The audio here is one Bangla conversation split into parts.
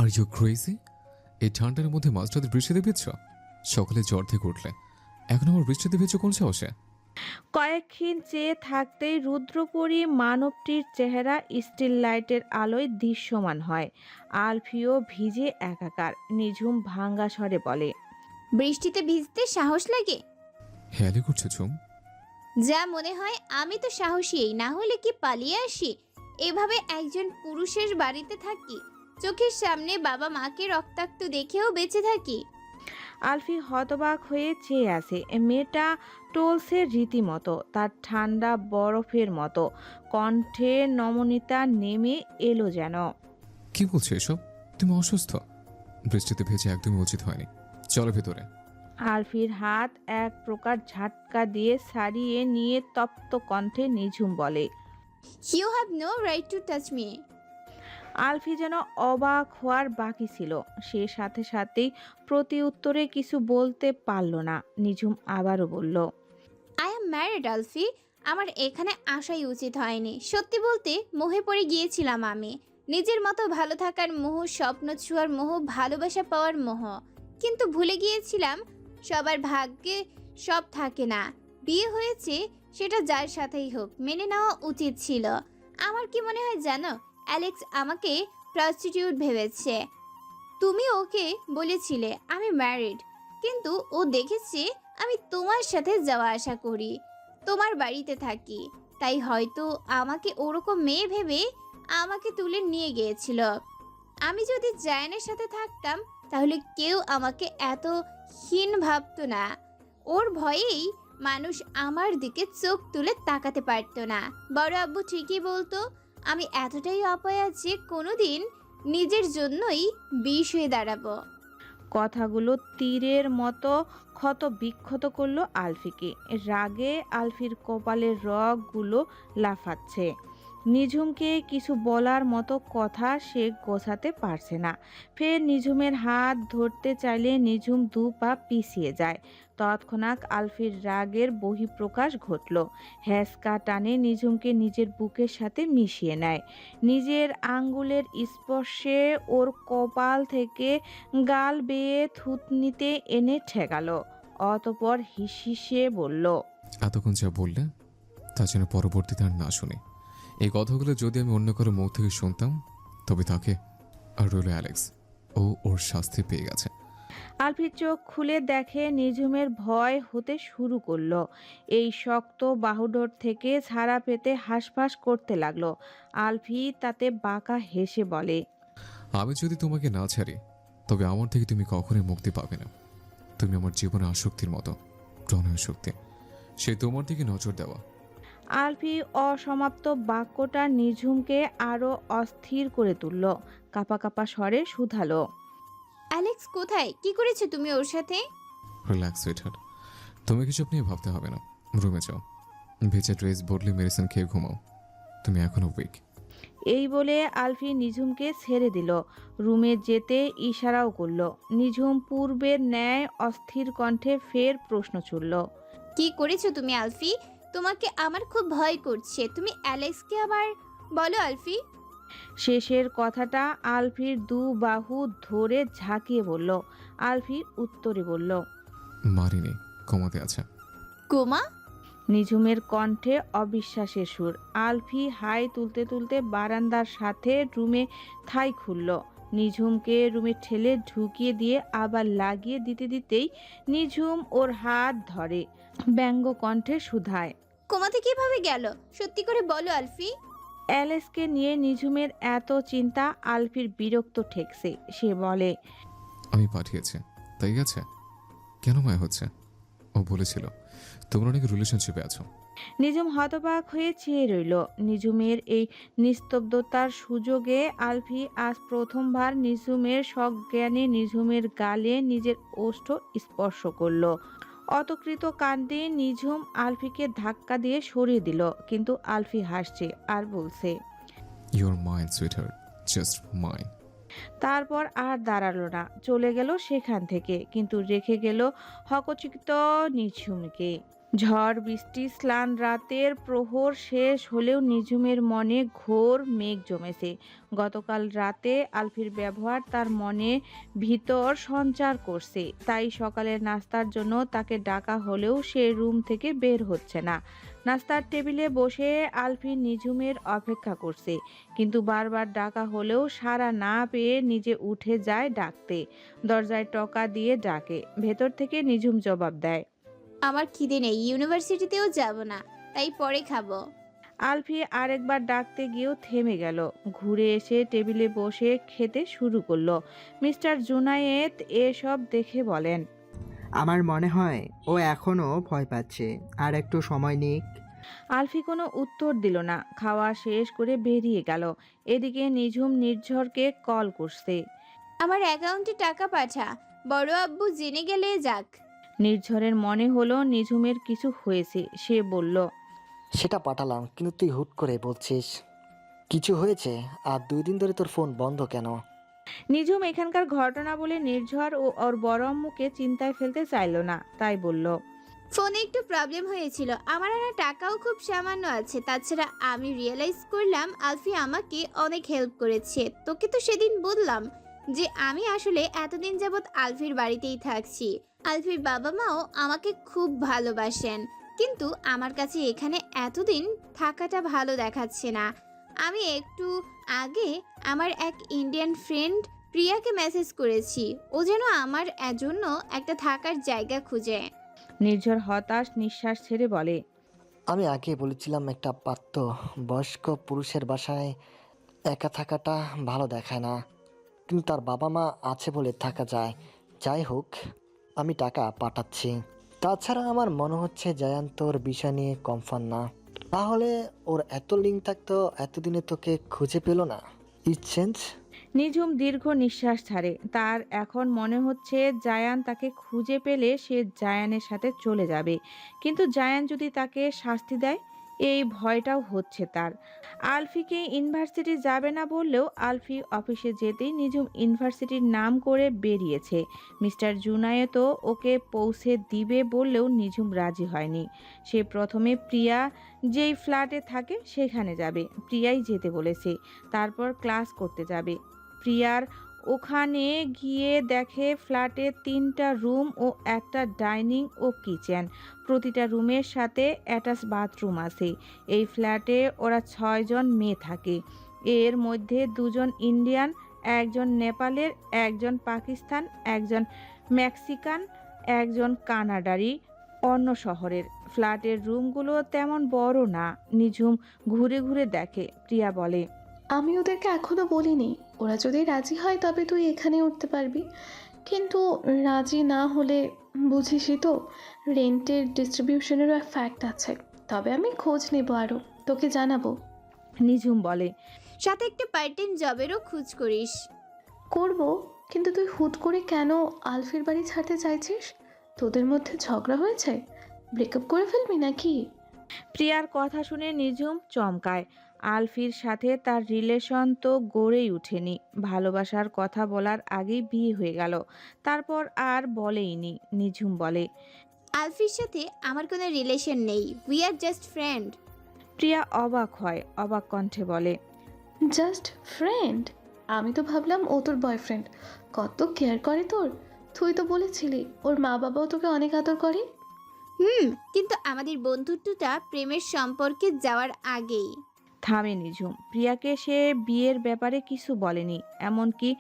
Are you crazy? এই ঠান্ডার মধ্যে মাঝরাতে বৃষ্টিতে ভিজছ? সকালে জ্বর থেকে উঠলে এখন আবার বৃষ্টিতে ভিজছ কোন সাহসে? কয়েকক্ষণ চেয়ে থাকতেই রুদ্রপরী মানবটির চেহারা স্টিল লাইটের আলোয় দৃশ্যমান হয়। আলফিও ভিজে একাকার। নিঝুম ভাঙ্গা স্বরে বলে, বৃষ্টিতে ভিজতে সাহস লাগে? হেয়ালি করছো ঝুম? যা মনে হয় আমি তো সাহসী, না হলে কি পালিয়ে আসি? এভাবে একজন পুরুষের বাড়িতে থাকি, চোখের সামনে বাবা মাকে রক্তাক্ত দেখেও বেঁচে থাকি। আলফি হতবাক হয়ে চেয়ে আছে। মেয়েটা টলসে রীতিমতো, তার ঠান্ডা বরফের মতো। কণ্ঠে নমনীয়তা নেমে এলো যেন। কি বলছো এসব? তুমি অসুস্থ? বৃষ্টিতে ভেজে একদমই উচিত হয়নি। চলো ভেতরে। আলফির হাত এক প্রকার ঝাটকা দিয়ে ছাড়িয়ে নিয়ে তপ্ত কণ্ঠে নিঝুম বলে, you have no right to touch me. Alfi যেন অবাক হওয়ার বাকি ছিল। সে সাথে সাথেই প্রতি উত্তরে কিছু বলতে পারল না। নিঝুম আবারও বলল, আই এম ম্যারিড আলফি। আমার এখানে আসাই উচিত হয়নি। সত্যি বলতে মোহে পড়ে গিয়েছিলাম আমি। নিজের মতো ভালো থাকার মোহ, স্বপ্ন ছোঁয়ার মোহ, ভালোবাসা পাওয়ার মোহ। কিন্তু ভুলে গিয়েছিলাম সবার ভাগ্যে সব থাকে না। বিয়ে হয়েছে, সেটা যার সাথেই হোক মেনে নেওয়া উচিত ছিল। আমার কি মনে হয় জানো, অ্যালেক্স আমাকে প্রস্টিটিউট ভেবেছে। তুমি ওকে বলেছিলে আমি ম্যারিড, কিন্তু ও দেখেছে আমি তোমার সাথে যাওয়া আসা করি, তোমার বাড়িতে থাকি। তাই হয়তো আমাকে ওরকম মেয়ে ভেবে আমাকে তুলে নিয়ে গিয়েছিল। আমি যদি জায়ানের সাথে থাকতাম তাহলে কেউ আমাকে এত হীন ভাবতো না। ওর ভয়েই মানুষ আমার দিকে চোখ তুলে তাকাতে পারতো না। বড় আব্বু ঠিকই বলতো, আমি এতটাই অপয়া যে কোনোদিন নিজের জন্যই বিষ হয়ে দাঁড়াবো। কথাগুলো তীরের মতো ক্ষত বিক্ষত করলো আলফিকে। রাগে আলফির কপালের রগগুলো লাফাচ্ছে। নিঝুমকে কিছু বলার মতো কথা সে গোছাতে পারছে না। ফের নিঝুমের হাত ধরতে চাইলে নিঝুম দু পা পিছিয়ে যায়। তৎক্ষণাৎ আলফির রাগের বহিঃপ্রকাশ ঘটল। হ্যাঁচকা টানে নিঝুমকে নিজের বুকের সাথে মিশিয়ে নেয়। নিজের আঙ্গুলের স্পর্শে ওর কপাল থেকে গাল বেয়ে থুতনিতে এনে ঠেকালো। অতঃপর হিসিয়ে বলল, এতক্ষণ যা বললে তা যেন পরবর্তীতে আর না শুনি। এই কথাগুলো যদি আমি অন্য কারো মুখ থেকে শুনতাম তবে তাকে আর রইল অ্যালেক্স, ও ওর শাস্তি পেয়ে গেছে। আলফির চোখ খুলে দেখে নিঝুমের ভয় হতে শুরু করলো। এই শক্ত বাহুডোর থেকে ছাড়া পেতে হাঁসফাঁস করতে লাগলো। আলফি তাতে বাঁকা হেসে বলে, আমি যদি তোমাকে না ছাড়ি তবে আমার থেকে তুমি কখনোই মুক্তি পাবে না। তুমি আমার জীবনে আসক্তির মতো, প্রণয় শক্তি, সে তোমার দিকে নজর দেওয়া। আলফি অসমাপ্ত বাক্যটা নিঝুমকে আরো অস্থির করে তুলল। কাপা কাপা স্বরে শুধালো, অ্যালেক্স কোথায়? কি করেছো তুমি ওর সাথে? রিল্যাক্স সুইটহার্ট, তুমি কিছু নিয়ে ভাবতে হবে না। রুমে যাও, ভেজা ড্রেস বদলে মেডিসিন খেয়ে ঘুমাও। তুমি এখনো উইক। এই বলে আলফি নিঝুমকে ছেড়ে দিল। রুমে যেতে ইশারাও করল। নিঝুম পূর্বের ন্যায় অস্থির কণ্ঠে ফের প্রশ্ন ছুড়ল, কি করেছো তুমি আলফি? তোমাকে আমার খুব ভয় করছে। তুমি অ্যালেক্সকে আবার বলো আলফি। শেষের কথাটা আলফির দু বাহু ধরে ঝাঁকিয়ে বলল। আলফি উত্তরে বলল, মারিনি, কমাতে আছে। কোমা? নিঝুমের কণ্ঠে অবিশ্বাসের সুর। আলফি হাই তুলতে তুলতে বারান্দার সাথে রুমে ঠাঁই খুলল। নিঝুমকে রুমে ঠেলে ঢুকিয়ে দিয়ে আবার লাগিয়ে দিতে দিতেই নিঝুম ওর হাত ধরে ব্যঙ্গ কণ্ঠে শুধায়, কোমাতে কিভাবে গেল? সত্যি করে বলো আলফি। অ্যালেক্সকে নিয়ে নিঝুমের এত চিন্তা আলফির বিরক্ত ঠেকছে। সে বলে, আমি পাঠিয়েছি, তাই আছে। কেন মায়া হচ্ছে? ও বলেছিল তোমরা নাকি রিলেশনশিপে আছো। নিঝুম হতবাক হয়ে চেয়ে রইল। নিঝুমের এই নিস্তব্ধতার সুযোগে আলফি আজ প্রথমবার নিঝুমের সজ্ঞানে নিঝুমের গালে নিজের ওষ্ঠ স্পর্শ করল। অতকৃত কাণ্ডে নিঝুম আলফিকে ধাক্কা দিয়ে সরিয়ে দিল, কিন্তু আলফি হাসছে আর বলছে, your mind sweetheart, just mind. তারপর আর দাঁড়ালো না, চলে গেল সেখান থেকে, কিন্তু রেখে গেল হকচকিত নিঝুমকে। ঝড় বৃষ্টি স্নান রাতের প্রহর শেষ হলেও নিঝুমের মনে ঘোর মেঘ জমেছে। গতকাল রাতে আলফির ব্যবহার তার মনে ভিতর সঞ্চার করছে, তাই সকালের নাস্তার জন্য তাকে ডাকা হলেও সে রুম থেকে বের হচ্ছে না। নাস্তার টেবিলে বসে আলফি নিঝুমের অপেক্ষা করছে, কিন্তু বারবার ডাকা হলেও সাড়া না পেয়ে নিজে উঠে যায় ডাকতে। দরজায় টকা দিয়ে ডাকে, ভেতর থেকে নিঝুম জবাব দেয়, আমার খিদে নেই, ইউনিভার্সিটিতেও যাব না, তাই পরে খাবো। আলফি আরেকবার ডাকতে গিয়েও থেমে গেল। ঘুরে এসে টেবিলে বসে খেতে শুরু করলো। মিস্টার জুনায়েদ এসব দেখে বলেন, আমার মনে হয় ও এখনও ভয় পাচ্ছে, আর একটু সময় নিক। আলফি কোনো উত্তর দিল না, খাওয়া শেষ করে বেরিয়ে গেল। এদিকে নিঝুম নির্ঝরকে কল করছে। আমার অ্যাকাউন্টে টাকা পাঠা, বড় আব্বু জেনে গেলে যাক। নির্ঝরের মনে হলো নিঝুমের কিছু হয়েছে। সে বলল, সেটা পাঠালাম, কিন্তু তুই হুট করে বলছিস কিছু হয়েছে। আর 2 দিন ধরে তোর ফোন বন্ধ কেন? নিঝুম এখানকার ঘটনা বলে নির্ঝর ও ওর বড় আম্মুকে চিন্তায় ফেলতে চাইল না, তাই বলল, ফোনে একটু প্রবলেম হয়েছিল, আমার আনা টাকাও খুব সামান্য আছে। তাছাড়া আমি রিয়েলাইজ করলাম আলফি আমাকে অনেক হেল্প করেছে। তোকে তো সেদিন বললাম যে আমি আসলে এতদিন যাবৎ আলফির বাড়িতেই থাকছি। আলফির বাবা মাও আমাকে খুব ভালোবাসেন, কিন্তু আমার কাছে এখানে এতদিন থাকাটা ভালো দেখাচ্ছে না। আমি একটু আগে আমার এক ইন্ডিয়ান ফ্রেন্ড প্রিয়াকে মেসেজ করেছি, ও যেন আমার জন্য একটা থাকার জায়গা খুঁজে। নির্ঝর হতাশ নিঃশ্বাস ছেড়ে বলে, আমি আগে বলেছিলাম একটা প্রাপ্ত বয়স্ক পুরুষের বাসায় একা থাকাটা ভালো দেখায় না, কিন্তু তার বাবা মা আছে বলে থাকা যায়। যাই হোক, আমি টাকা পাঠাচ্ছি। তাছাড়া আমার মনে হচ্ছে জায়ান তোর বিষয় নিয়ে কনফার্ম না, তাহলে ওর এত লিঙ্ক থাকতো এতদিনে তোকে খুঁজে পেল না। It change. নিঝুম দীর্ঘ নিঃশ্বাস ছাড়ে। তার এখন মনে হচ্ছে জায়ান তাকে খুঁজে পেলে সে জায়ানের সাথে চলে যাবে, কিন্তু জায়ান যদি তাকে শাস্তি দেয়, এই ভয়টাও হচ্ছে তার। আলফিকে ইউনিভার্সিটি যাবে না বললেও আলফি অফিসে যেতেই নিঝুম ইউনিভার্সিটির নাম করে বেরিয়েছে। মিস্টার জুনায়েতও ওকে পৌঁছে দিবে বললেও নিঝুম রাজি হয়নি। সে প্রথমে প্রিয়া যেই ফ্ল্যাটে থাকে সেখানে যাবে, প্রিয়াই যেতে বলেছে। তারপর ক্লাস করতে যাবে। প্রিয়ার ওখানে গিয়ে দেখে ফ্ল্যাটে 3টা রুম ও একটা ডাইনিং ও কিচেন, প্রতিটা রুমের সাথে অ্যাটাচ বাথরুম আছে। এই ফ্ল্যাটে ওরা 6 জন মেয়ে থাকে, এর মধ্যে 2 জন ইন্ডিয়ান, একজন নেপালের, একজন পাকিস্তান, একজন মেক্সিকান, একজন কানাডারি অন্য শহরের। ফ্ল্যাটের রুমগুলো তেমন বড় না। নিঝুম ঘুরে ঘুরে দেখে। প্রিয়া বলে, আমি ওদেরকে এখনো বলিনি, ওরা যদি রাজি হয় তবে তুই এখানে উঠতে পারবি, কিন্তু রাজি না হলে বুঝিসই তো, রেন্টের ডিস্ট্রিবিউশনেরও এক ফ্যাক্ট আছে। তবে আমি খোঁজ নেব, আরও তোকে জানাবো। নিঝুম বলে, সাথে একটা পার্ট টাইম জবেরও খোঁজ করিস। করব, কিন্তু তুই হুট করে কেন আলফির বাড়ি ছাড়তে চাইছিস? তোদের মধ্যে ঝগড়া হয়েছে? ব্রেকআপ করে ফেলবি নাকি? প্রিয়ার কথা শুনে নিঝুম চমকায়। আলফির সাথে তার রিলেশন তো গড়েই ওঠেনি, ভালোবাসার কথা বলার আগেই বিয়ে হয়ে গেল, তারপর আর বলেইনি। নিঝুম বলে, আলফির সাথে আমার কোনো রিলেশন নেই, উই আর জাস্ট ফ্রেন্ড। প্রিয়া অবাক হয়, অবাক কণ্ঠে বলে, জাস্ট ফ্রেন্ড? আমি তো ভাবলাম ও তোর বয়ফ্রেন্ড, কত কেয়ার করে তোর। তুই তো বলেছিলি ওর মা বাবাও তোকে অনেক আদর করে। কিন্তু আমাদের বন্ধুত্বটা প্রেমের সম্পর্কে যাওয়ার আগেই। থামে নিঝুম। প্রিয়াকে সে বিয়ের ব্যাপারে কিছু বলেনি, এমনকি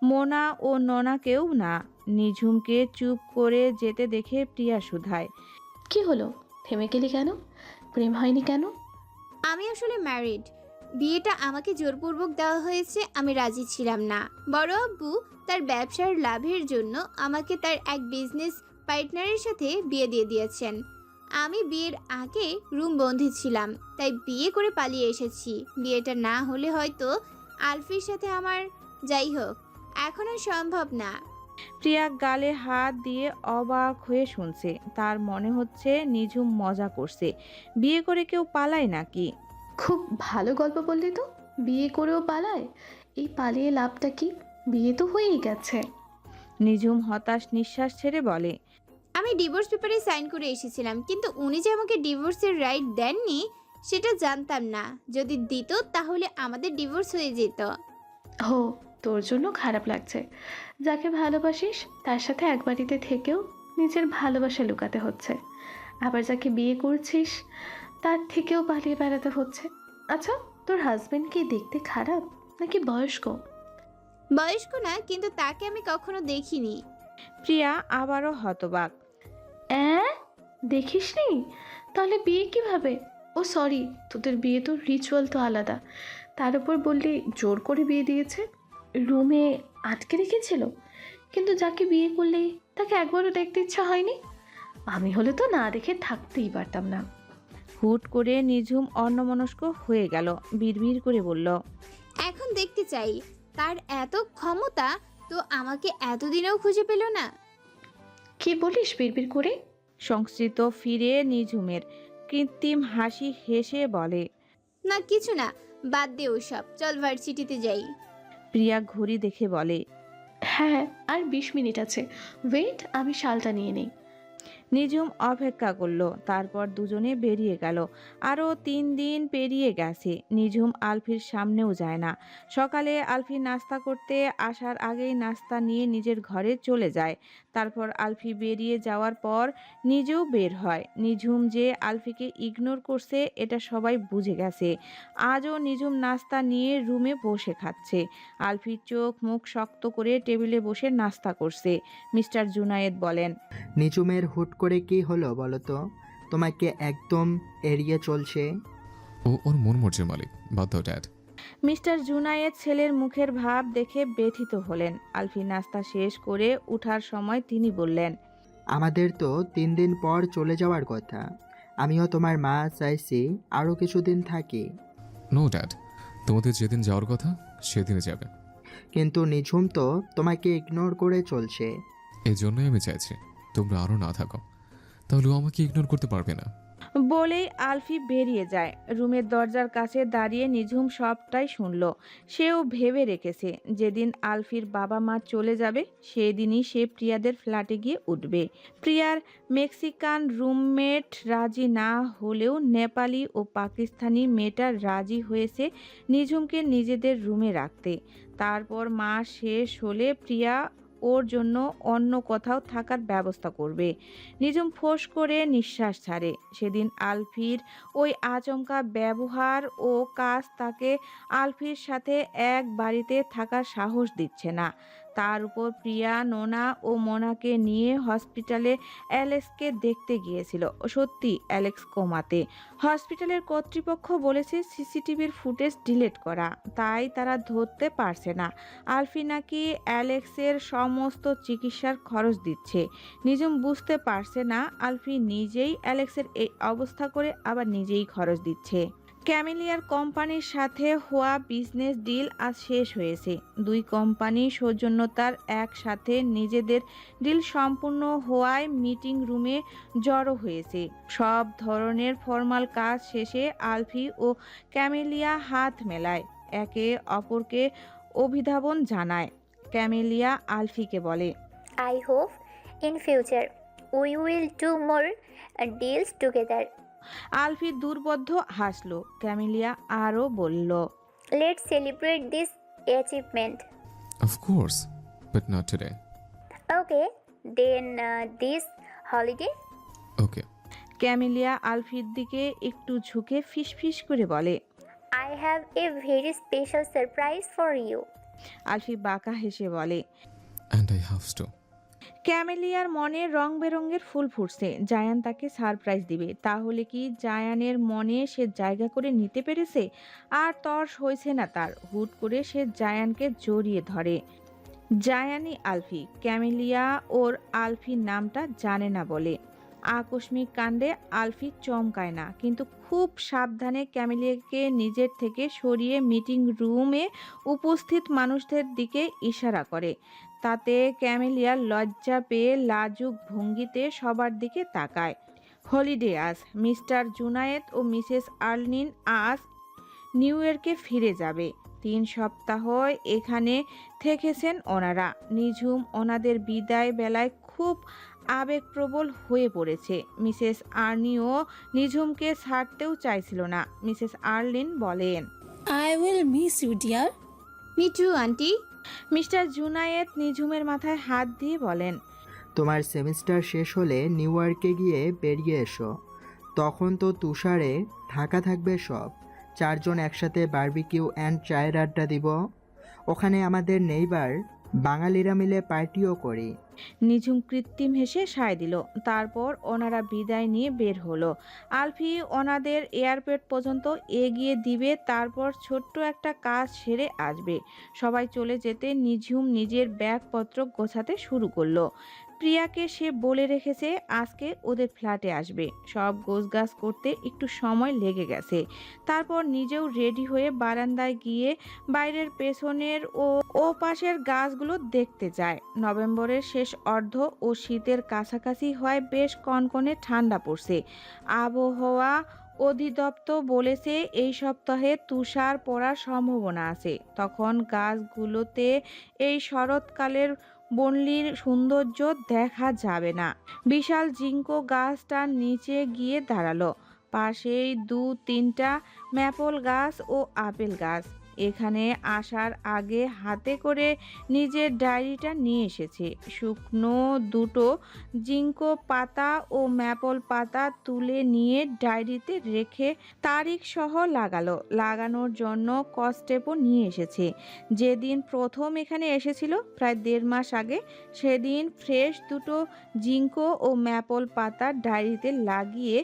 মোনা ও ননাকেও না। নিঝুমকে চুপ করে যেতে দেখে প্রিয়া শুধায়, কি হলো, থেমে গেলি কেন? প্রেম হয়নি কেন? আমি আসলে ম্যারিড, বিয়েটা আমাকে জোরপূর্বক দেওয়া হয়েছে, আমি রাজি ছিলাম না। বড় আব্বু তার ব্যবসার লাভের জন্য আমাকে তার এক বিজনেস পার্টনারের সাথে বিয়ে দিয়ে দিয়েছেন। আমি বিয়ের আগে রুম বন্ধি ছিলাম, তাই বিয়ে করে পালিয়ে এসেছি। বিয়েটা না হলে হয়তো আলফির সাথে আমার, যাই হোক, এখন আর সম্ভব না। প্রিয়া গালে হাত দিয়ে অবাক হয়ে শুনছে। তার মনে হচ্ছে নিঝুম মজা করছে। বিয়ে করে কেউ পালায় নাকি? খুব ভালো গল্প বললি তো। বিয়ে করেও পালায়? এই পালিয়ে লাভটা কি? বিয়ে তো হয়েই গেছে। নিঝুম হতাশ নিঃশ্বাস ছেড়ে বলে, আমি ডিভোর্স পেপারে সাইন করে এসেছিলাম, কিন্তু উনি যে আমাকে ডিভোর্সের রাইট দেননি সেটা জানতাম না। যদি দিত তাহলে আমাদের ডিভোর্স হয়ে যেত। হো, তোর জন্য খারাপ লাগছে। যাকে ভালোবাসিস তার সাথে এক বাড়িতে থেকেও নিজের ভালোবাসা লুকাতে হচ্ছে। আবার যাকে বিয়ে করছিস তার থেকেও পালিয়ে বেড়াতে হচ্ছে। আচ্ছা, তোর হাজবেন্ড কি দেখতে খারাপ নাকি বয়স্ক? বয়স্ক না, কিন্তু তাকে আমি কখনো দেখিনি। প্রিয়া আবারও হতবাক। দেখিসনি? তাহলে বিয়ে কিভাবে? ও সরি, তোদের বিয়ে তো রিচুয়াল তো আলাদা। তার উপর বললি জোর করে বিয়ে দিয়েছে, রুমে আটকে রেখেছিল। কিন্তু যাকে বিয়ে করলে তাকে একবারও দেখতে ইচ্ছা হয়নি? আমি হলে তো না দেখে থাকতেই পারতাম না। হুট করে নিঝুম অন্যমনস্ক হয়ে গেল। বিড়বিড় করে বলল, এখন দেখতে চাই। তার এত ক্ষমতা তো আমাকে এতদিনেও খুঁজে পেল না। কি বলিস বিড়বিড় করে? সংস্কৃত ফিরে নিঝুমের কৃত্রিম হাসি হেসে বলে, না কিছু না, বাদ দে ওসব, চল ভার্সিটিতে যাই। প্রিয়া ঘড়ি দেখে বলে, হ্যাঁ, আর 20 মিনিট আছে। ওয়েট, আমি শালটা নিয়ে নেই। নিঝুম অপেক্ষা করলো। তারপর দুজনে বেরিয়ে গেল। আরও 3 দিন পেরিয়ে গেছে। নিঝুম আলফির সামনেও যায় না। সকালে আলফি নাস্তা করতে আসার আগেই নাস্তা নিয়ে নিজের ঘরে চলে যায়। তারপর আলফি বেরিয়ে যাওয়ার পর নিজেও বের হয়। নিঝুম যে আলফিকে ইগনোর করছে এটা সবাই বুঝে গেছে। আজও নিঝুম নাস্তা নিয়ে রুমে বসে খাচ্ছে। আলফি চোখ মুখ শক্ত করে টেবিলে বসে নাস্তা করছে। মিস্টার জুনায়েদ বলেন, নিঝুমের হুট করে কি হলো বলো তো? তোমাকে একদম এড়িয়ে চলছে। ও ওর মন মর্জির মালিক, বাদ দাও ড্যাড। মিস্টার জুনায়েদ ছেলের মুখের ভাব দেখে ব্যথিত হলেন। আলফি নাস্তা শেষ করে উঠার সময় তিনি বললেন, আমাদের তো 3 দিন পর চলে যাওয়ার কথা। আমিও তোমার মা চাইছি আরও কিছুদিন থাকি। নো ড্যাড, তোমাদের যেদিন যাওয়ার কথা সেদিনে যাবে। কিন্তু নিঝুম তো তোমাকে ইগনোর করে চলছে। এই জন্যই আমি চাইছি তোমরা আরও না থাকো, তাহলে ও আমাকে ইগনোর করতে পারবে না। বলেই আলফি বেরিয়ে যায়। রুমের দরজার কাছে দাঁড়িয়ে নিঝুম সবটাই শুনল। সেও ভেবে রেখেছে যেদিন আলফির বাবা মা চলে যাবে সেদিনই সে প্রিয়াদের ফ্ল্যাটে গিয়ে উঠবে। প্রিয়ার মেক্সিকান রুমমেট রাজি না হলেও নেপালি ও পাকিস্তানি মেয়েটা রাজি হয়েছে নিঝুমকে নিজেদের রুমে রাখতে। তারপর মাস শেষ হলে প্রিয়া ওর জন্য অন্য কোথাও থাকার ব্যবস্থা করবে। নিঝুম ফোঁস করে নিঃশ্বাস ছাড়ে। সেদিন আলফির ওই আচমকা ব্যবহার ও কাজ তাকে আলফির সাথে এক বাড়িতে থাকার সাহস দিচ্ছে না। তার উপর প্রিয়া নোনা ও মোনাকে নিয়ে হসপিটালে অ্যালেক্সকে দেখতে গিয়েছিল। সত্যি অ্যালেক্স কোমাতে। হসপিটালের কর্তৃপক্ষ বলেছে সিসিটিভির ফুটেজ ডিলিট করা, তাই তারা ধরতে পারছে না। আলফি নাকি অ্যালেক্সের সমস্ত চিকিৎসার খরচ দিচ্ছে। নিঝুম বুঝতে পারছে না আলফি নিজেই অ্যালেক্সের এই অবস্থা করে আবার নিজেই খরচ দিচ্ছে। ক্যামেলিয়ার কোম্পানির সাথে হওয়া বিজনেস ডিল আজ শেষ হয়েছে। দুই কোম্পানি সৌজন্যতার একসাথে নিজেদের ডিল সম্পূর্ণ হওয়ায় মিটিং রুমে জড়ো হয়েছে। সব ধরনের ফর্মাল কাজ শেষে আলফি ও ক্যামেলিয়া হাত মেলায়, একে অপরকে অভিধাবন জানায়। ক্যামেলিয়া আলফিকে বলে, I hope in future we will do more deals together. আলফি দুর্বোধ্য হাসল। ক্যামেলিয়া আরও বলল, Let's celebrate this achievement. Of course, but not today. Okay, then this holiday. Okay. Camellia আলফির দিকে একটু ঝুঁকে ফিসফিস করে বলে, I have a very special surprise for you. আলফি বাঁকা হেসে বলে, And I have to. ক্যামেলিয়ার মনে রং বেরঙের ফুল ফুটছে। জায়ান তাকে সারপ্রাইজ দিবে। তাহলে কি জায়ানের মনে সে জায়গা করে নিতে পেরেছে? আর তর্স হয়েছে না তার। হুট করে সে জায়ানকে জড়িয়ে ধরে। জায়ানি আলফি। ক্যামেলিয়া ওর আলফি নামটা জানে না বলে। আকস্মিক কাণ্ডে আলফি চমকায় না, কিন্তু খুব সাবধানে ক্যামেলিয়াকে নিজের থেকে সরিয়ে মিটিং রুমে উপস্থিত মানুষদের দিকে ইশারা করে। তাতে ক্যামেলিয়া লজ্জা পেয়ে লাজুক ভঙ্গিতে সবার দিকে তাকায়। হলিডে আজ মিস্টার জুনায়েদ ও মিসেস আর্লিন আজ নিউ ইয়র্কে ফিরে যাবে। 3 সপ্তাহ এখানে থেকেছেন ওনারা। নিঝুম ওনাদের বিদায় বেলায় খুব আবেগপ্রবল হয়ে পড়েছে। মিসেস আর্নিও নিঝুমকে ছাড়তেও চাইছিল না। মিসেস আর্লিন বলেন, I will miss you, dear. Me too aunty. Mister Junayed নিঝুমের মাথায় হাত দিয়ে বলেন, তোমার সেমিস্টার শেষ হলে নিউ ইয়র্কে গিয়ে বেরিয়ে এসো। তখন তো তুষারে ঢাকা থাকবে সব। 4 জন একসাথে বারবিকিউ অ্যান্ড চায়ের আড্ডা দিব। ওখানে আমাদের নেইবার বাঙালিরা মিলে পার্টিও করি। নিঝুম কৃত্রিম হেসে সায় দিল। তারপর ওনারা বিদায় নিয়ে বের হলো। আলফি ওনাদের এয়ারপোর্ট পর্যন্ত এগিয়ে দিবে, তারপর ছোট্ট একটা কাজ সেরে আসবে। সবাই চলে যেতে নিঝুম নিজের ব্যাগপত্র গোছাতে শুরু করলো। প্রিয়াকে সে বলে রেখেছে আজকে ওদের ফ্ল্যাটে আসবে। সব গোছগাছ করতে একটু সময় লেগে গেছে। তারপর নিজেও রেডি হয়ে বারান্দায় গিয়ে বাইরের পেছনের ও পাশের গাছগুলো দেখতে যায়। নভেম্বরের শেষ অর্ধ ও শীতের কাছাকাছি হয়, বেশ কনকনে ঠান্ডা পড়ছে। আবহাওয়া অধিদপ্তর বলেছে এই সপ্তাহে তুষার পড়ার সম্ভাবনা আছে। তখন গাছগুলোতে এই শরৎকালের বনলির সৌন্দর্য দেখা যাবে না। বিশাল জিঙ্কো গাছটার নিচে গিয়ে দাঁড়ালো। পাশেই 2-3টা ম্যাপল গাছ ও আপেল গাছ। এখানে আসার আগে হাতে করে নিজের ডায়েরিটা নিয়ে এসেছে। শুকনো 2টো জিঙ্কো পাতা ও ম্যাপল পাতা তুলে নিয়ে ডায়েরিতে রেখে তারিখ সহ লাগানোর জন্য কস্টেপও নিয়ে এসেছে। যেদিন প্রথম এখানে এসেছিল প্রায় 1.5 মাস আগে, সেদিন ফ্রেশ 2টো জিঙ্কো ও ম্যাপল পাতা ডায়েরিতে লাগিয়ে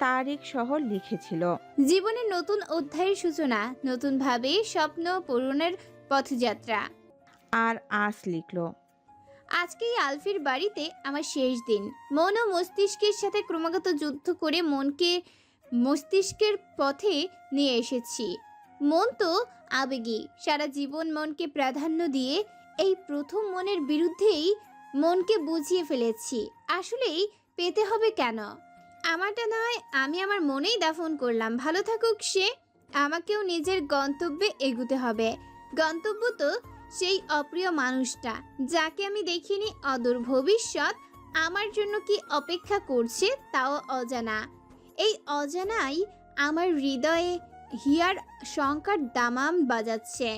তারিখ সহ লিখেছিল। জীবনের নতুন অধ্যায়ের সূচনা, নতুনভাবে স্বপ্ন পূরণের পথযাত্রা। আর আজ লিখলো, আজকেই আলফির বাড়িতে আমার শেষ দিন। মন ও মস্তিষ্কের সাথে ক্রমাগত যুদ্ধ করে মনকে মস্তিষ্কের পথে নিয়ে এসেছি। মন তো আবেগী, সারা জীবন মনকে প্রাধান্য দিয়ে এই প্রথম মনের বিরুদ্ধেই মনকে বুঝিয়ে ফেলেছি। আসলেই পেতে হবে কেন? আমারটা নয়, আমি আমার মনেই দাফন করলাম। ভালো থাকুক সে। আমাকেও নিজের গন্তব্যে এগুতে হবে। গন্তব্য তো সেই অপ্রিয় মানুষটা, যাকে আমি দেখিনি। অদূর ভবিষ্যৎ আমার জন্য কি অপেক্ষা করছে তাও অজানা। এই অজানাই আমার হৃদয়ে হিয়ার শঙ্কার দামাম বাজাচ্ছে।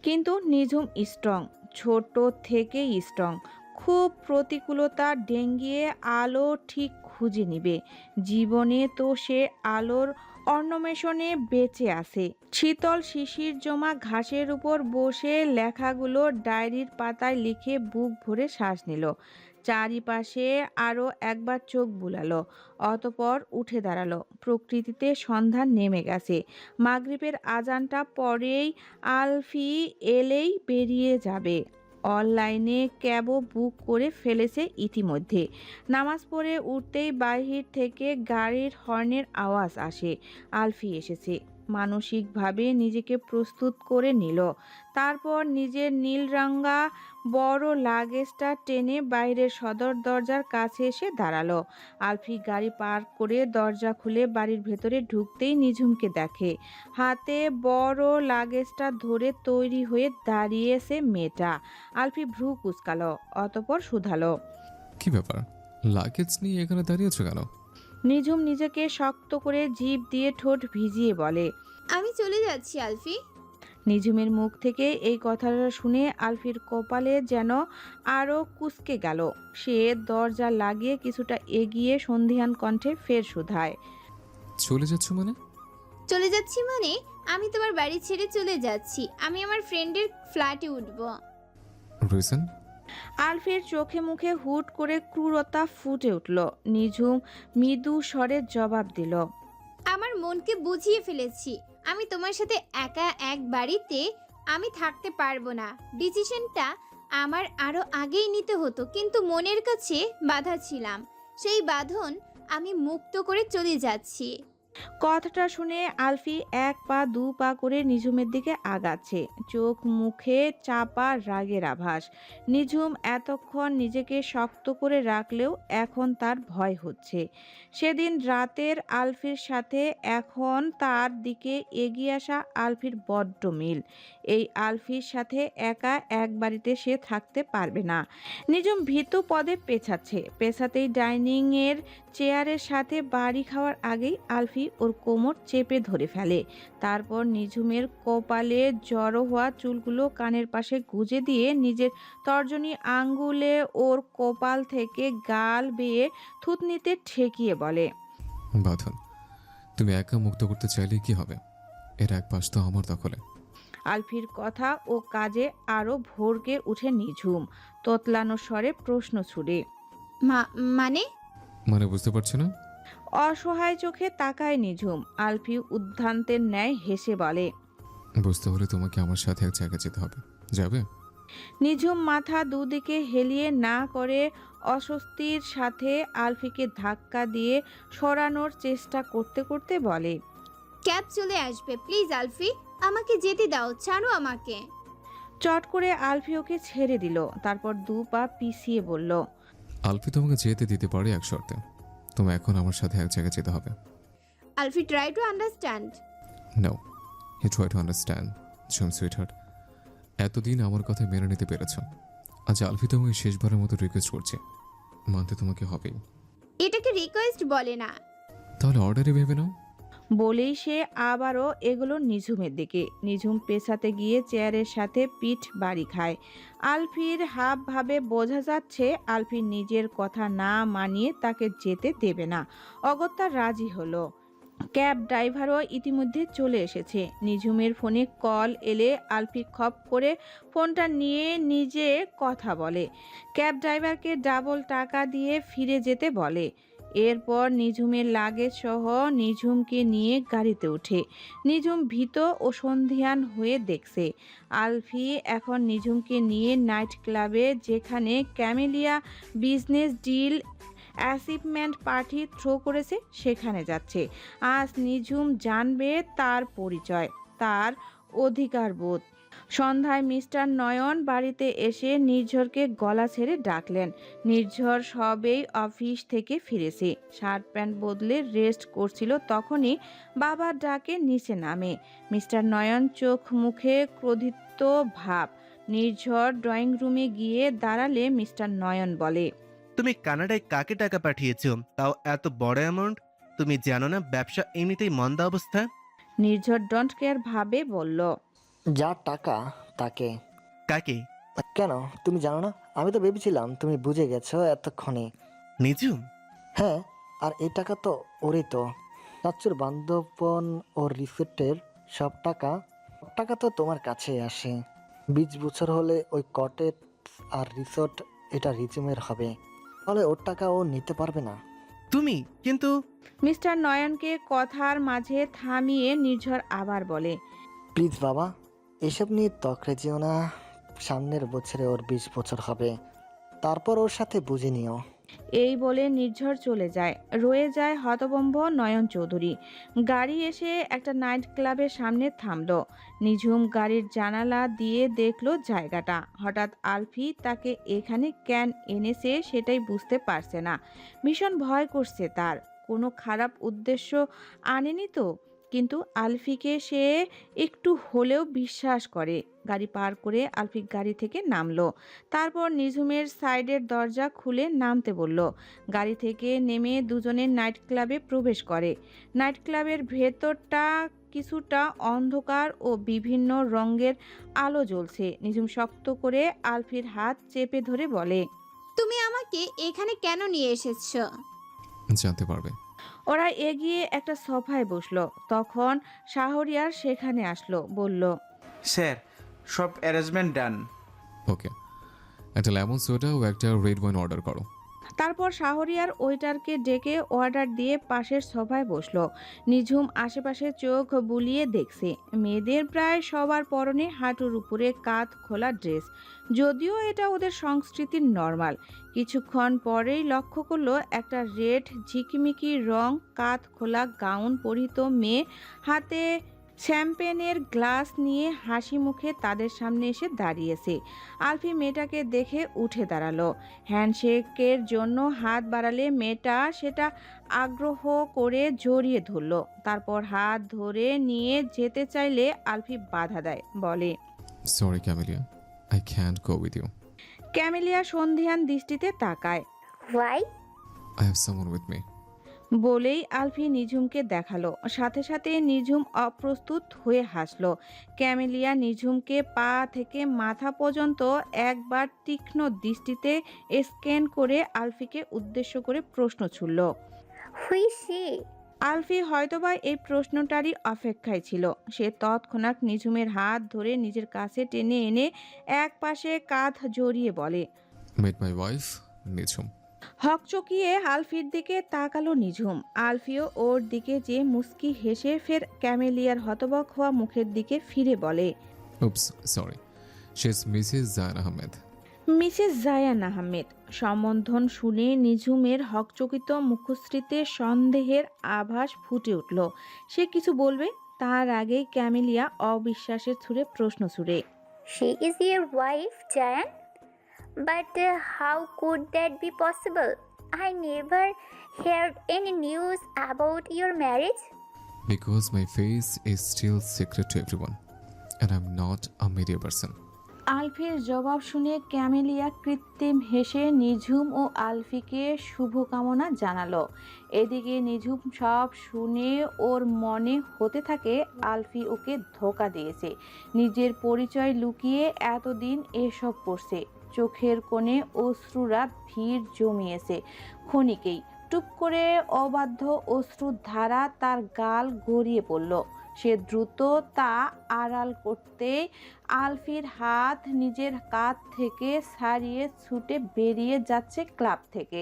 কিন্তু নিঝুম স্ট্রং, ছোট থেকেই স্ট্রং। খুব প্রতিকূলতা ডেঙ্গিয়ে আলো ঠিক খুঁজে নিবে। জীবনে তো সে আলোর অন্বেষণে বেঁচে আছে। শীতল শিশির জমা ঘাসের উপর বসে লেখাগুলো ডায়েরির পাতায় লিখে বুক ভরে শ্বাস নিল। চারিপাশে আরও একবার চোখ বুলালো, অতপর উঠে দাঁড়ালো। প্রকৃতিতে সন্ধ্যা নেমে গেছে। মাগরিবের আজানটা পরেই আলফি এলেই বেরিয়ে যাবে। অনলাইনে ক্যাবও বুক করে ফেলেছে ইতিমধ্যে। নামাজ পড়ে উঠতেই বাহির থেকে গাড়ির হর্নের আওয়াজ আসে। আলফি এসেছে। মানসিকভাবে নিজেকে প্রস্তুত করে নিল। তারপর নিজের নীলরঙা বড় লাগেজটা টেনে বাইরের সদর দরজার কাছে এসে দাঁড়ালো। আলফি গাড়ি পার্ক করে দরজা খুলে বাড়ির ভেতরে ঢুকতেই নিঝুমকে দেখে। হাতে বড় লাগেজটা ধরে তৈরি হয়ে দাঁড়িয়েছে মেয়েটা। আলফি ভ্রু কুঁচকালো, অতপর শুধালো, কি ব্যাপার, লাগেজ নিয়ে এখানে দাঁড়িয়েছো কেন? নিঝুম নিজেকে শক্ত করে জিভ দিয়ে ঠোঁট ভিজিয়ে বলে, আমি চলে যাচ্ছি আলফি। নিঝুমের মুখ থেকে এই কথাটা শুনে আলফির কপালে যেন আরও কুঁচকে গেল। সে দরজা লাগিয়ে কিছুটা এগিয়ে সন্ধিহান কণ্ঠে ফের শুধায়, চলে যাচ্ছ মানে? চলে যাচ্ছি মানে আমি তোমার বাড়ি ছেড়ে চলে যাচ্ছি। আমি আমার ফ্রেন্ডের ফ্ল্যাটে উঠব। রিজন? আলফির চোখে মুখে হুট করে ক্রূরতা ফুটে উঠল। নিঝুম মৃদু স্বরে জবাব দিল, আমার মনকে বুঝিয়ে ফেলেছি। আমি তোমার সাথে একা এক বাড়িতে আমি থাকতে পারবো না। ডিসিশনটা আমার আরো আগেই নিতে হতো, কিন্তু মনের কাছে বাধা ছিলাম। সেই বাঁধন আমি মুক্ত করে চলে যাচ্ছি। কথাটা শুনে আলফি 1 পা 2 পা করে নিঝুমের দিকে আগাচ্ছে, চোখ মুখে চাপা রাগের আভাস। নিঝুম এতক্ষণ নিজেকে শক্ত করে রাখলেও এখন তার ভয় হচ্ছে। সেদিন রাতের আলফির সাথে এখন তার দিকে এগিয়ে আসা আলফির বড্ড মিল। এই আলফির সাথে একা এক বাড়িতে সে থাকতে পারবে না। নিঝুম ভীতু পদে পেছাতেই ডাইনিংয়ের চেয়ারের সাথে বাড়ি খাওয়ার আগেই আলফি ওর কোমর চেপে ধরে ফেলে। তারপর নিঝুমের কপালে জড়ো হওয়া চুলগুলো কানের পাশে গুজে দিয়ে নিজের তর্জনী আঙ্গুলে ওর কপাল থেকে গাল বেয়ে থুতনিতে ঠেকিয়ে বলে, বাঁধন, তুমি একা মুক্ত করতে চাইলে কি হবে? এর এক পাশ তো আমার দখলে। আলফির কথা ও কাজে আরো ভড়কে উঠে নিঝুম তোতলানো স্বরে প্রশ্ন ছুড়ে। মানে? মানে বুঝতে পারছো না? অসহায় চোখে তাকায় নিঝুম। আলফি উদ্ভ্রান্তের ন্যায় হেসে বলে, বুঝতে হলে তোমাকে আমার সাথে এক জায়গায় যেতে হবে। যাবে? নিঝুম মাথা দুদিকে হেলিয়ে না করে অস্বস্তির সাথে আলফিকে ধাক্কা দিয়ে সরানোর চেষ্টা করতে করতে বলে, ক্যাব চলে আসবে, প্লিজ আলফি, আমাকে যেতে দাও, ছাড়ো আমাকে। চট করে আলফি ওকে ছেড়ে দিল। তারপর 2 পা পিছিয়ে বলল, আলফি তোমাকে যেতে দিতে পারে এক শর্তে। তুমি এখন আমার সাথে এক জায়গায় যেতে হবে। Alfi, try to understand. No, he try to understand. Jhum sweetheart, এতদিন আমার কথা মেনে নিতে পেরেছ। আজ আলফি তোমাকে শেষবারের মতো রিকোয়েস্ট করছে, মানতে তোমাকে হবেই। এটাকে রিকোয়েস্ট বলে না। তাহলে অর্ডারে ভেবে নাও। বলেই সে আবারও এগুলো নিঝুমের দিকে। নিঝুম পেছাতে গিয়ে চেয়ারের সাথে পিঠ বাড়ি খায়। আলফির হাব ভাবে বোঝা যাচ্ছে আলফি নিজের কথা না মানিয়ে তাকে যেতে দেবে না। অগত্যা রাজি হলো। ক্যাব ড্রাইভারও ইতিমধ্যে চলে এসেছে। নিঝুমের ফোনে কল এলে আলফি খপ করে ফোনটা নিয়ে নিজে কথা বলে। ক্যাব ড্রাইভারকে ডাবল টাকা দিয়ে ফিরে যেতে বলে। এরপর নিঝুমের লাগেজ সহ নিঝুমকে নিয়ে গাড়িতে ওঠে। নিঝুম ভীত ও সন্ধিয়ান হয়ে দেখছে আলফি এখন নিঝুমকে নিয়ে নাইট ক্লাবে, যেখানে Camellia business deal achievement party throw করেছে, সেখানে যাচ্ছে। আজ নিঝুম জানবে তার পরিচয়, তার অধিকারবোধ। সন্ধ্যায় মিস্টার নয়ন বাড়িতে এসে নির্ঝরকে গলা ছেড়ে ডাকলেন। নির্ঝর সবেই অফিস থেকে ফিরেছে, শার্ট প্যান্ট বদলে রেস্ট করছিল। তখনই বাবার ডাকে নিচে নামে। মিস্টার নয়ন চোখ মুখে ক্রোধিত ভাব। নির্ঝর ড্রয়িং রুমে গিয়ে দাঁড়ালে মিস্টার নয়ন বলে, তুমি কানাডায় কাকে টাকা পাঠিয়েছো, তাও এত বড় অ্যামাউন্ট? তুমি জানো না ব্যবসা এমনিতেই মন্দা অবস্থা? নির্ঝর ডোন্ট কেয়ার ভাবে বলল, যার টাকা তাকে। কাকে? কেন, তুমি জানো না? আমি তো ভেবেছিলাম তুমি বুঝে গেছো এতক্ষণে। নিজুম? হ্যাঁ, আর এই টাকা তো ওরই তো। চাচ্চুর বান্ধবন ওর রিসোর্টের সব টাকা তো তোমার কাছে আসে। 20 বছর হলে ওই কটেজ আর রিসোর্ট এটা রিজুমের হবে, তাহলে ওর টাকা ও নিতে পারবে না। তুমি কিন্তু মিস্টার নয়নকে কথার মাঝে থামিয়ে নির্ঝর আবার বলে, প্লিজ বাবা, এসব নিয়ে তকড়ে যেও না। সামনের বছরে ওর 20 বছর হবে, তারপর ওর সাথে বুঝে নিও। এই বলে নির্ঝর চলে যায়। রয়ে যায় হতভম্ব নয়ন চৌধুরী। গাড়ি এসে একটা নাইট ক্লাবের সামনে থামলো। নিঝুম গাড়ির জানালা দিয়ে দেখলো জায়গাটা। হঠাৎ আলফি তাকে এখানে কেন এনেছে সেটাই বুঝতে পারছে না। ভীষণ ভয় করছে তার। কোনো খারাপ উদ্দেশ্য আনেনি তো? কিন্তু আলফিকে সে একটু হলেও বিশ্বাস করে। গাড়ি পার করে আলফি গাড়ি থেকে নামলো। তারপর নিঝুমের সাইডের দরজা খুলে নামতে বলল। গাড়ি থেকে নেমে দুজনে নাইট ক্লাবে প্রবেশ করে। নাইট ক্লাবের ভেতরটা কিছুটা অন্ধকার ও বিভিন্ন রঙের আলো জ্বলছে। নিঝুম শক্ত করে আলফির হাত চেপে ধরে বলে, তুমি আমাকে এখানে কেন নিয়ে এসেছো? জানতে পারবে। ওরা এগিয়ে একটা সোফায় বসলো। তখন শাহরিয়ার সেখানে আসলো, বলল, স্যার, সব অ্যারেঞ্জমেন্ট ডান। ওকে, একটা লেমন সোডা ও একটা রেড ওয়াইন অর্ডার করো। তারপর শাহরিয়ার ওয়েটারকে ডেকে অর্ডার দিয়ে পাশের সোফায় বসলো। নিঝুম আশেপাশে চোখ বুলিয়ে দেখছে। মেয়েদের প্রায় সবার পরনে হাঁটুর উপরে কাঁধ খোলা ড্রেস, যদিও এটা ওদের সংস্কৃতির নর্মাল। কিছুক্ষণ পরেই লক্ষ্য করলো একটা রেড ঝিকিমিকি রং কাঁধ খোলা গাউন পরিহিত মেয়ে হাতে শ্যাম্পেনের গ্লাস নিয়ে হাসি মুখে তাদের সামনে এসে দাঁড়িয়েছে। আলফি মেয়েটাকে দেখে উঠে দাঁড়ালো। হ্যান্ডশেকের জন্য হাত বাড়ালে মেয়েটা সেটা আগ্রহ করে জড়িয়ে ধরলো। তারপর হাত ধরে নিয়ে যেতে চাইলে আলফি বাধা দেয়, বলে, sorry Camellia, I can't go with you. Camellia সন্ধিহান দৃষ্টিতে তাকায়। Why? I have someone with me. বলেই আলফি নিঝুমকে দেখালো। সাথে সাথে নিঝুম অপ্রস্তুত হয়ে হাসলো। ক্যামেলিয়া নিঝুমকে পা থেকে মাথা পর্যন্ত একবার তীক্ষ্ণ দৃষ্টিতে স্ক্যান করে আলফিকে উদ্দেশ্য করে প্রশ্ন ছুড়ল। Who is she? আলফি হয়তোবা এই প্রশ্নটারই অপেক্ষায় ছিল। সে তৎক্ষণাৎ নিঝুমের হাত ধরে নিজের কাছে টেনে এনে এক পাশে কাঁধ জড়িয়ে বলে, মিট মাই ওয়াইফ নিঝুম। হকচকিয়ে আলফির দিকে তাকালো নিঝুম। আলফিও ওর দিকে যে মুস্কি হেসে ফের ক্যামেলিয়ার হতবাক হওয়া মুখের দিকে ফিরে বলে, oops sorry, she is Mrs Zayan Ahmed. Mrs Zayan Ahmed. সম্বোধন শুনে নিঝুমের হকচকিত মুখশ্রীতে সন্দেহের আভাস ফুটে উঠল। সে কিছু বলবে তার আগেই ক্যামেলিয়া অবিশ্বাসের ছুড়ে প্রশ্ন ছুড়ে, She is your wife, Jan? But how could that be possible? I never heard any news about your marriage. Because my face is still secret to everyone and I'm not a media person. আলফির জবাব শুনে ক্যামেলিয়া কৃত্রিম হেসে নিঝুম ও আলফিকে শুভকামনা জানালো। এদিকে নিঝুম সব শুনে ওর মনে হতে থাকে আলফি ওকে ধোঁকা দিয়েছে। নিজের পরিচয় লুকিয়ে এতদিন এসব করছে। চোখের কোণে অশ্রুরা ভিড় জমিয়েছে। ক্ষণিকেই টুপ করে অবাধ্য অশ্রুর ধারা তার গাল গড়িয়ে পড়ল। সে দ্রুত তা আড়াল করতে আলফির হাত নিজের কাঁধ থেকে ছাড়িয়ে ছুটে বেরিয়ে যাচ্ছে ক্লাব থেকে।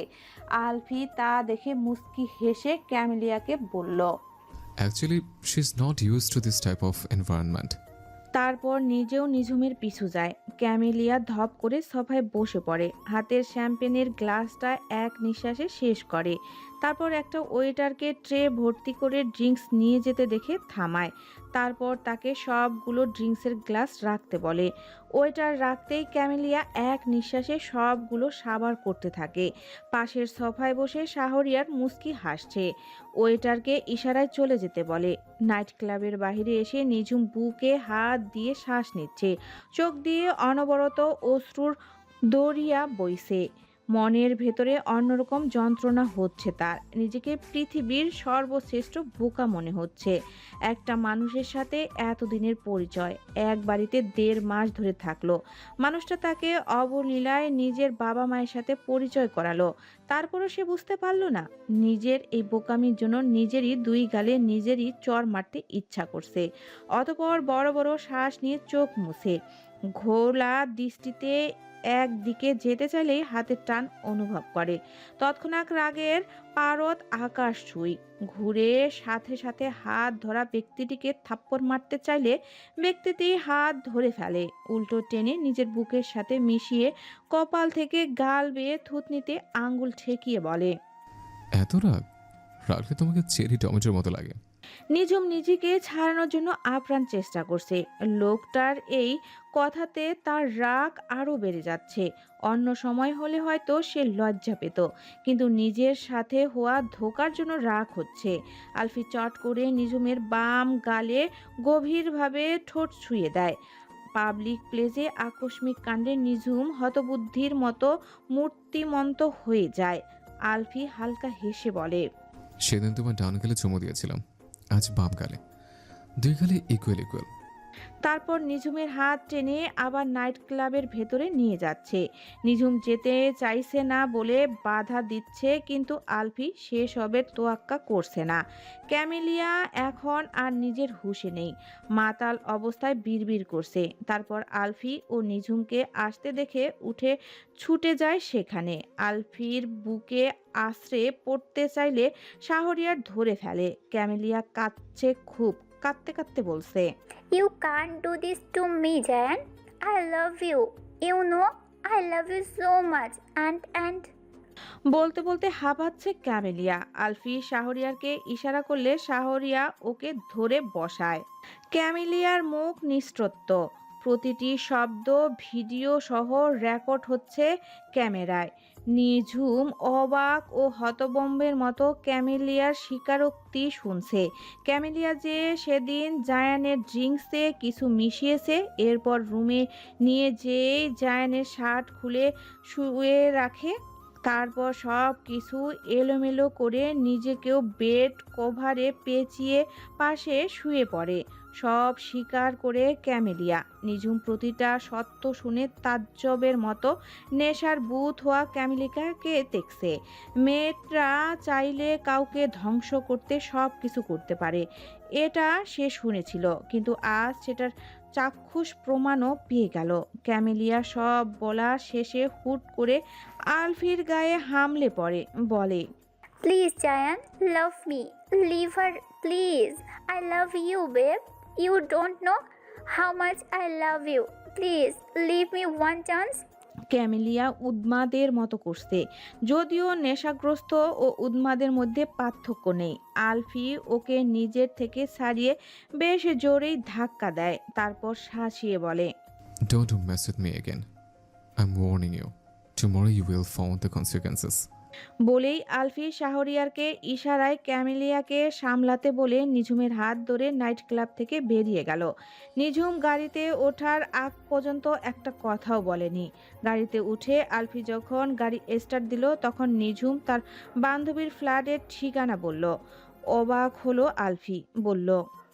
আলফি তা দেখে মুস্কি হেসে ক্যামেলিয়াকে বলল, Actually, she's not used to this type of environment. তারপর নিজেও নিঝুমের পিছু যায়। ক্যামেলিয়া ধপ করে সোফায় বসে পড়ে। হাতের শ্যাম্পেনের গ্লাসটা এক নিঃশ্বাসে শেষ করে। তারপর একটা ওয়েটারকে ট্রে ভর্তি করে ড্রিঙ্কস নিয়ে যেতে দেখে থামায়। তারপর তাকে সবগুলো ড্রিঙ্কসের গ্লাস রাখতে বলে। ওয়েটার রাখতেই ক্যামেলিয়া এক নিঃশ্বাসে সবগুলো সাবার করতে থাকে। পাশের সোফায় বসে শাহরিয়ার মুস্কি হাসছে। ওয়েটারকে ইশারায় চলে যেতে বলে। নাইট ক্লাবের বাইরে এসে নিঝুম বুকে হাত দিয়ে শ্বাস নিচ্ছে। চোখ দিয়ে অনবরত অশ্রুর দরিয়া বইছে। মনের ভেতরে অন্যরকম যন্ত্রণা হচ্ছে তার। নিজেকে পৃথিবীর সর্বশ্রেষ্ঠ বোকা মনে হচ্ছে। একটা মানুষের সাথে এতদিনের পরিচয়, এক বাড়িতে 1.5 মাস ধরে থাকলো। মানুষটা তাকে অবলীলায় নিজের বাবা মায়ের সাথে পরিচয় করালো। তারপরও সে বুঝতে পারলো না নিজের এই বোকামির জন্য নিজেরই 2 গালে নিজেরই চড় মারতে ইচ্ছা করছে। অতঃপর বড় বড় শ্বাস নিয়ে চোখ মুছে ঘোলা দৃষ্টিতে একদিকে যেতে চাইলেই হাতের টান অনুভব করে। তৎক্ষণাৎ রাগের পারদ আকাশ ছুঁই। ঘুরে সাথে সাথে হাত ধরা ব্যক্তিটিকে থাপ্পড় মারতে চাইলে ব্যক্তিটি হাত ধরে ফেলে। উল্টো টেনে নিজের বুকের সাথে মিশিয়ে কপাল থেকে গাল বেয়ে থুতনিতে আঙ্গুল ঠেকিয়ে বলে, এত রাগ? রাগলে তোমাকে চেরি টমেটোর মতো লাগে। নিঝুম নিজেকে ছাড়ানোর জন্য আপ্রাণ চেষ্টা করছে। লোকটার এই কথাতে তার রাগ আরো বেড়ে যাচ্ছে। অন্য সময় হলে হয়তো সে লজ্জা পেত, কিন্তু নিজের সাথে হওয়া ধোঁকার জন্য রাগ হচ্ছে। আলফি চট করে নিঝুমের বাম গালে গভীরভাবে ঠোঁট ছুঁয়ে দেয়। পাবলিক প্লেসে আকস্মিক কাণ্ডে নিঝুম হতবুদ্ধির মতো মূর্তিমন্ত হয়ে যায়। আলফি হালকা হেসে বলে, সেদিন তোমার ডান গালে চুমু দিয়েছিলাম, আজ বাম গালে। 2 গালে ইকুয়াল ইকুয়াল। তারপর নিঝুমের হাত টেনে আবার নাইট ক্লাবের ভেতরে নিয়ে যাচ্ছে। নিঝুম যেতে চাইছে না বলে বাধা দিচ্ছে, কিন্তু আলফি সেসবের তোয়াক্কা করছে না। ক্যামেলিয়া এখন আর নিজের হুঁশে নেই, মাতাল অবস্থায় বিড়বিড় করছে। তারপর আলফি ও নিঝুমকে আসতে দেখে উঠে ছুটে যায় সেখানে। আলফির বুকে আশ্রে পড়তে চাইলে শাহরিয়ার ধরে ফেলে। ক্যামেলিয়া কাঁদছে, খুব কাঁদতে কাঁদতে বলছে, You can't do this to me, Jan. I love you. You know, I love you so much. And বলতে বলতে হাঁপাচ্ছে ক্যামেলিয়া। আলফি শাহরিয়ারকে ইশারা করলে শাহরিয়া ওকে ধরে বসায়। ক্যামেলিয়ার মুখ নিস্তব্ধ, প্রতিটি শব্দ ভিডিও সহ রেকর্ড হচ্ছে ক্যামেরায়। নিঝুম অবাক ও হতবম্বের মতো ক্যামেলিয়ার স্বীকারোক্তি শুনছে। ক্যামেলিয়া যে সেদিন জায়ানের ড্রিঙ্কসে কিছু মিশিয়েছে, এরপর রুমে নিয়ে যেয়ে জায়ানের শার্ট খুলে শুয়ে রাখে, তারপর সব কিছু এলোমেলো করে নিজেকেও বেড কভারে পেঁচিয়ে পাশে শুয়ে পড়ে, সব স্বীকার করে ক্যামেলিয়া। নিঝুম প্রতিটা সত্য শুনে তাজ্জবের মতো নেশার বুথ হওয়া ক্যামেলিকাকে দেখছে। মেয়েটা চাইলে কাউকে ধ্বংস করতে সব কিছু করতে পারে, এটা সে শুনেছিল, কিন্তু আজ সেটার চাক্ষুষ প্রমাণও পেয়ে গেল। ক্যামেলিয়া সব বলা শেষে হুট করে আলফির গায়ে হামলে পড়ে, বলে, please, Jan, love me. Leave her, please. I love you, babe. You don't know how much I love you. Please, leave me one chance. Camellia উন্মাদের মতো করছে, যদিও নেশাগ্রস্ত ও উন্মাদের মধ্যে পার্থক্য নেই। আলফি ওকে নিজের থেকে ছাড়িয়ে বেশ জোরেই ধাক্কা দেয়, তারপর শাসিয়ে বলে, Don't mess with me again. I'm warning you. Tomorrow you will find the consequences. বলেই আলফি শাহরিয়ারকে ইশারায় ক্যামেলিয়াকে সামলাতে বলে নিঝুমের হাত ধরে নাইট ক্লাব থেকে বেরিয়ে গেল। নিঝুম গাড়িতে ওঠার আগ পর্যন্ত একটা কথাও বলেনি। গাড়িতে উঠে আলফি যখন গাড়ি স্টার্ট দিল, তখন নিঝুম তার বান্ধবীর ফ্ল্যাটের ঠিকানা বলল। অবাক হলো আলফি, বলল,